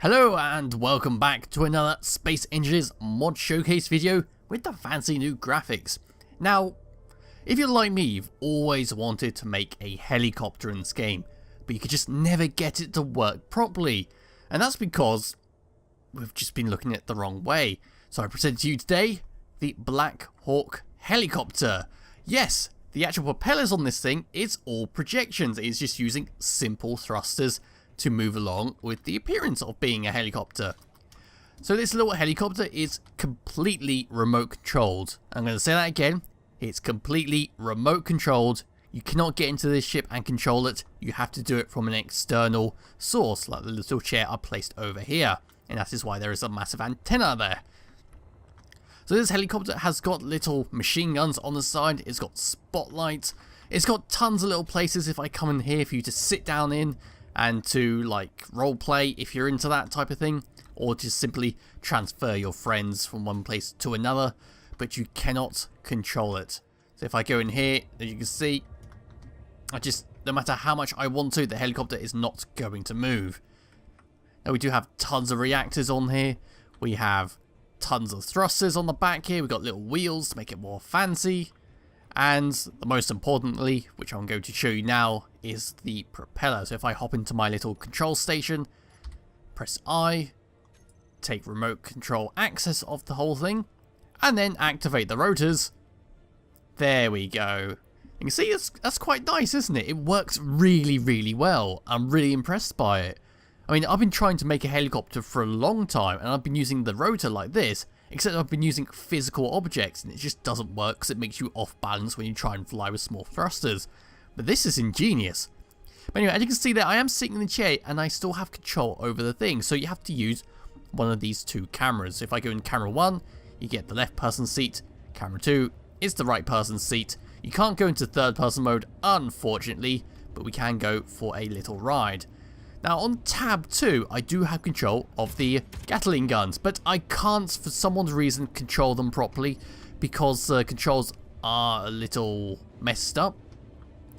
Hello and welcome back to another Space Engineers mod showcase video with the fancy new graphics. Now, if you're like me, you've always wanted to make a helicopter in this game, but you could just never get it to work properly. And that's because we've just been looking at it the wrong way. So I present to you today the Blackhawk helicopter. Yes, the actual propellers on this thing is all projections. It's just using simple thrusters to move along with the appearance of being a helicopter. So this little helicopter is completely remote controlled. I'm going to say that again. It's completely remote controlled. You cannot get into this ship and control it. You have to do it from an external source, like the little chair I placed over here. And that is why there is a massive antenna there. So this helicopter has got little machine guns on the side. It's got spotlights. It's got tons of little places if I come in here for you to sit down in and to like role play if you're into that type of thing, or just simply transfer your friends from one place to another, but you cannot control it. So if I go in here, as you can see, no matter how much I want to, the helicopter is not going to move. Now we do have tons of reactors on here. We have tons of thrusters on the back here. We've got little wheels to make it more fancy. And the most importantly, which I'm going to show you now, is the propeller. So if I hop into my little control station, press I, take remote control access of the whole thing, and then activate the rotors. There we go. You can see that's quite nice, isn't it? It works really, really well. I'm really impressed by it. I mean, I've been trying to make a helicopter for a long time, and I've been using the rotor like this, except I've been using physical objects, and it just doesn't work because it makes you off balance when you try and fly with small thrusters. But this is ingenious. But anyway, as you can see there, I am sitting in the chair, and I still have control over the thing, so you have to use one of these two cameras. So if I go in camera 1, you get the left person's seat. Camera 2 is the right person's seat. You can't go into third person mode, unfortunately, but we can go for a little ride. Now on tab 2, I do have control of the gatling guns, but I can't, for someone's reason, control them properly because the controls are a little messed up.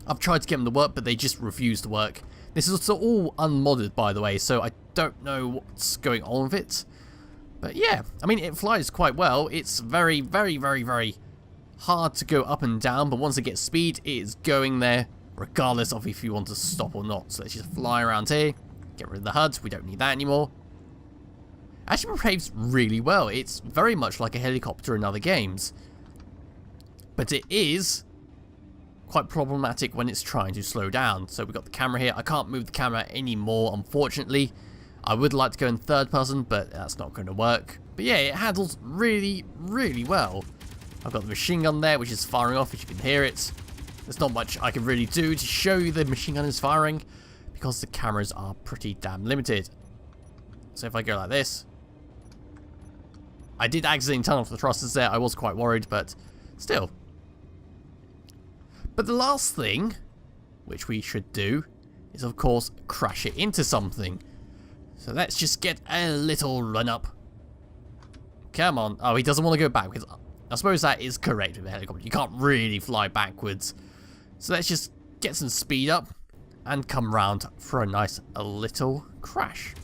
I've tried to get them to work, but they just refuse to work. This is also all unmodded, by the way, so I don't know what's going on with it. But yeah, I mean, it flies quite well. It's very, very, very, very hard to go up and down, but once it gets speed, it is going there, regardless of if you want to stop or not. So let's just fly around here, get rid of the HUD, we don't need that anymore. Actually behaves really well. It's very much like a helicopter in other games. But it is quite problematic when it's trying to slow down. So we've got the camera here. I can't move the camera anymore, unfortunately. I would like to go in third person, but that's not going to work. But yeah, it handles really, really well. I've got the machine gun there, which is firing off, as you can hear it. There's not much I can really do to show you the machine gun is firing because the cameras are pretty damn limited. So if I go like this, I did accidentally turn off the thrusters there. I was quite worried, but still. But the last thing, which we should do, is of course crash it into something. So let's just get a little run up. Come on. Oh, he doesn't want to go backwards. I suppose that is correct with a helicopter. You can't really fly backwards. So let's just get some speed up and come round for a nice little crash.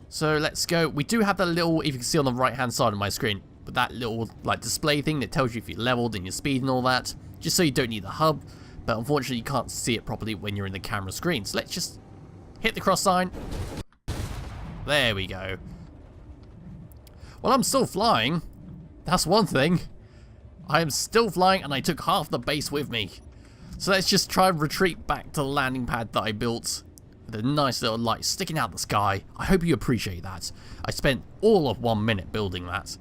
So let's go. We do have that little, if you can see on the right hand side of my screen, but that little like display thing that tells you if you're leveled and your speed and all that, just so you don't need the hub. But unfortunately you can't see it properly when you're in the camera screen. So let's just hit the cross sign. There we go. Well, I'm still flying. That's one thing. I am still flying and I took half the base with me. So let's just try and retreat back to the landing pad that I built with a nice little light sticking out the sky. I hope you appreciate that. I spent all of 1 minute building that.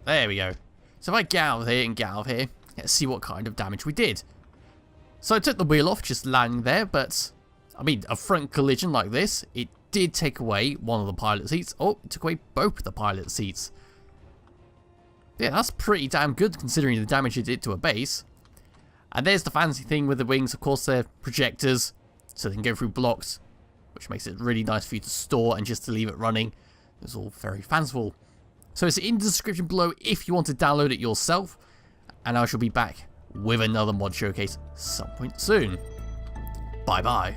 There we go. So if I get out of here and get out of here, let's see what kind of damage we did. So I took the wheel off just landing there, but I mean, a front collision like this, it did take away one of the pilot seats. Oh, it took away both the pilot seats. Yeah, that's pretty damn good considering the damage it did to a base. And there's the fancy thing with the wings. Of course, they're projectors, so they can go through blocks, which makes it really nice for you to store and just to leave it running. It's all very fanciful. So it's in the description below if you want to download it yourself. And I shall be back with another mod showcase some point soon. Bye bye.